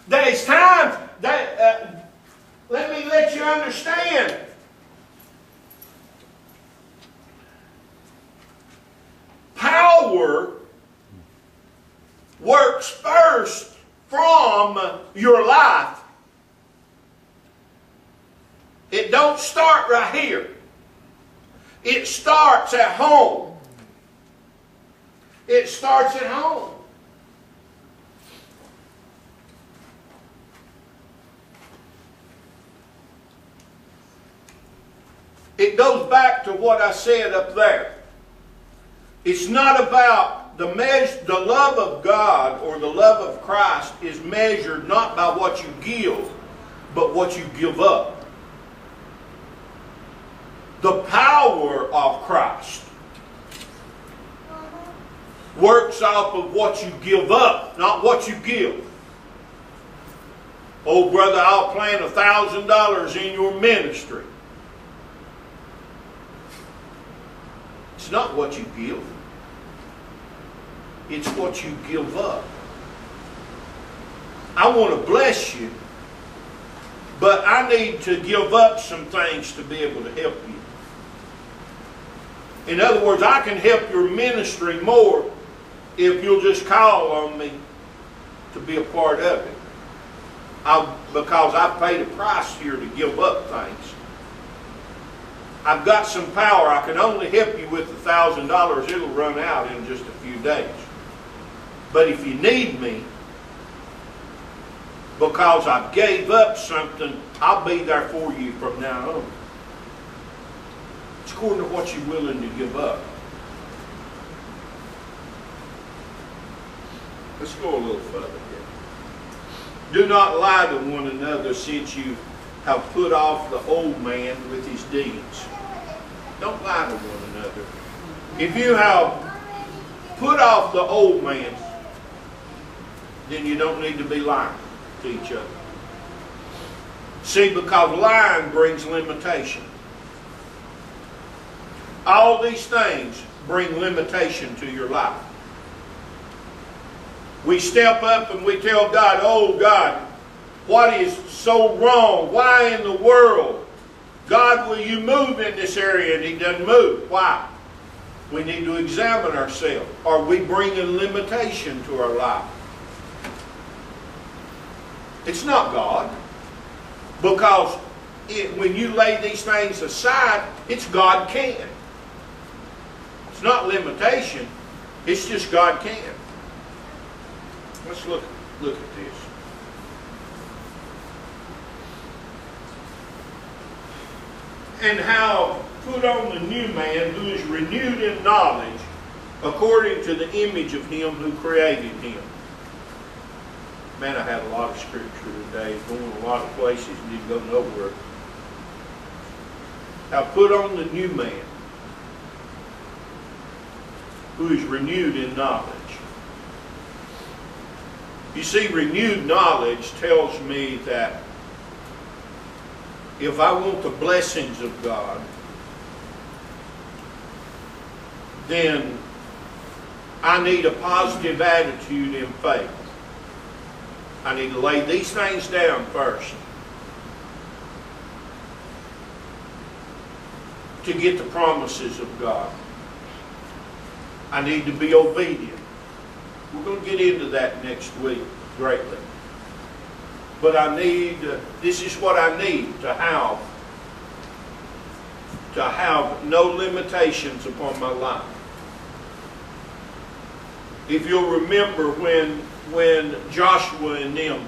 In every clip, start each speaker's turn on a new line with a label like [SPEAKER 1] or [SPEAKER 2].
[SPEAKER 1] There's times that, let me let you understand. Power works first from your life. It don't start right here. It starts at home. It starts at home. It goes back to what I said up there. It's not about the love of God or the love of Christ is measured not by what you give, but what you give up. The power of Christ works off of what you give up, not what you give. Oh, brother, I'll plant $1,000 in your ministry. It's not what you give. It's what you give up. I want to bless you, but I need to give up some things to be able to help you. In other words, I can help your ministry more if you'll just call on me to be a part of it. Because I've paid a price here to give up things. I've got some power. I can only help you with $1,000. It'll run out in just a few days. But if you need me, because I gave up something, I'll be there for you from now on. It's according to what you're willing to give up. Let's go a little further here. Do not lie to one another, since you have put off the old man with his deeds. Don't lie to one another. If you have put off the old man, then you don't need to be lying to each other. See, because lying brings limitation. All these things bring limitation to your life. We step up and we tell God, oh God, what is so wrong? Why in the world? God, will you move in this area? And He doesn't move. Why? We need to examine ourselves. Are we bringing limitation to our life? It's not God. Because when you lay these things aside, it's God can. It's not limitation. It's just God can. Let's look at this. And how put on the new man, who is renewed in knowledge according to the image of Him who created him. Man, I had a lot of scripture today, going a lot of places, didn't go nowhere. How put on the new man, who is renewed in knowledge. You see, renewed knowledge tells me that if I want the blessings of God, then I need a positive attitude in faith. I need to lay these things down first to get the promises of God. I need to be obedient. We're going to get into that next week greatly. But I need, this is what I need to have no limitations upon my life. If you'll remember when Joshua and them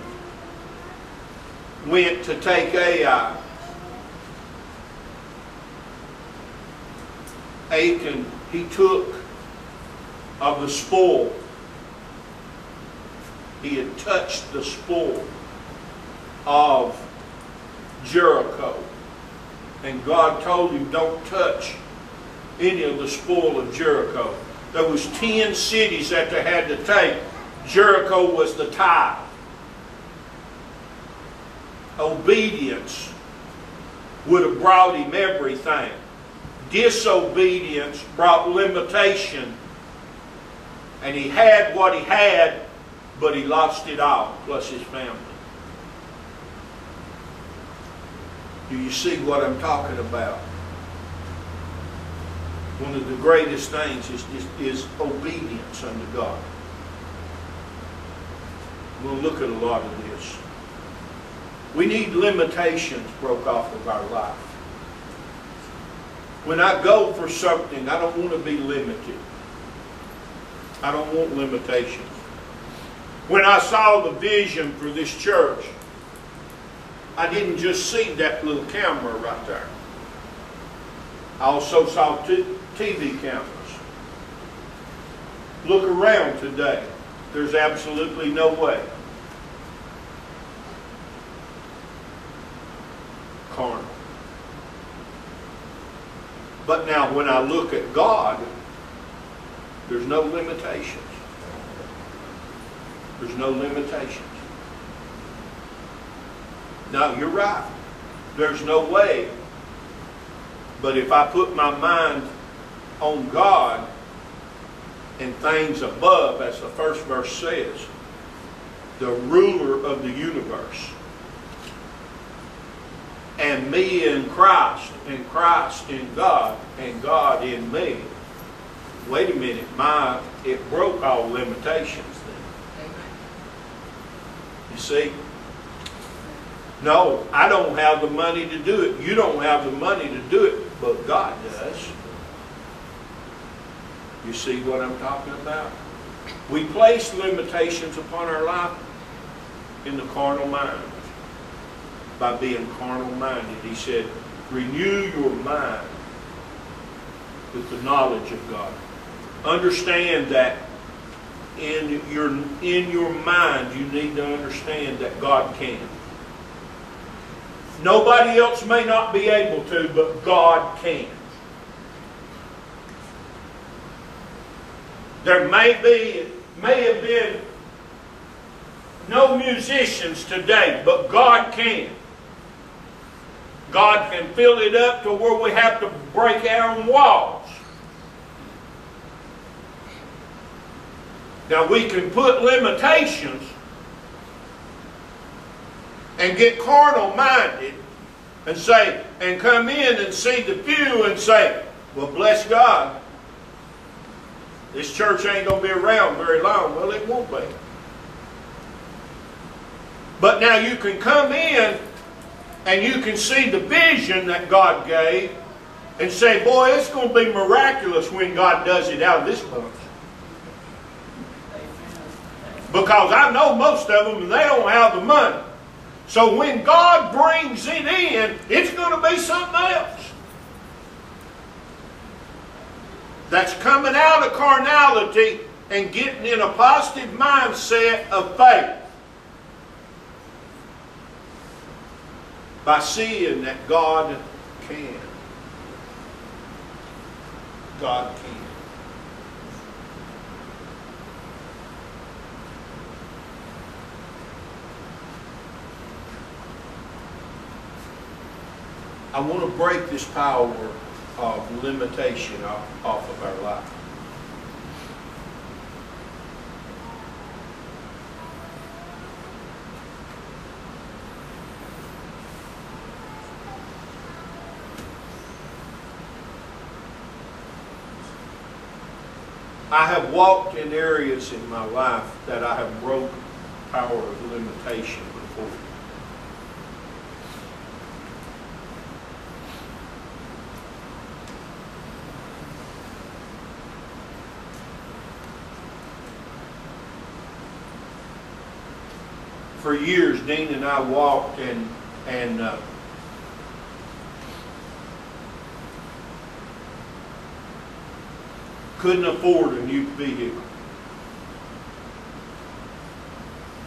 [SPEAKER 1] went to take Ai, Achan, he took of the spoil. He had touched the spoil of Jericho. And God told him, don't touch any of the spoil of Jericho. There was 10 cities that they had to take. Jericho was the tithe. Obedience would have brought him everything. Disobedience brought limitation. And he had what he had, but he lost it all, plus his family. Do you see what I'm talking about? One of the greatest things is obedience unto God. We'll look at a lot of this. We need limitations broke off of our life. When I go for something, I don't want to be limited. I don't want limitations. When I saw the vision for this church, I didn't just see that little camera right there. I also saw TV cameras. Look around today. There's absolutely no way. Carnal. But now when I look at God, there's no limitations. There's no limitations. No, you're right. There's no way. But if I put my mind on God and things above, as the first verse says, the ruler of the universe, and me in Christ, and Christ in God, and God in me. Wait a minute, it broke all limitations then. You see? No, I don't have the money to do it. You don't have the money to do it, but God does. You see what I'm talking about? We place limitations upon our life in the carnal mind. By being carnal minded. He said, renew your mind with the knowledge of God. Understand that in your mind you need to understand that God can. Nobody else may not be able to, but God can. There may have been no musicians today, but God can. God can fill it up to where we have to break our own walls. Now we can put limitations and get carnal minded and say, and come in and see the pew and say, well, bless God, this church ain't going to be around very long. Well, it won't be. But now you can come in and you can see the vision that God gave and say, boy, it's going to be miraculous when God does it out of this bunch. Because I know most of them, they don't have the money. So when God brings it in, it's going to be something else. That's coming out of carnality and getting in a positive mindset of faith. By seeing that God can. God can. I want to break this power of limitation off of our life. I have walked in areas in my life that I have broke power of limitation before. For years, Dean and I walked and couldn't afford a new vehicle.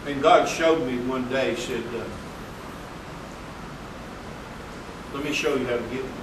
[SPEAKER 1] And God showed me one day, said, let me show you how to get one.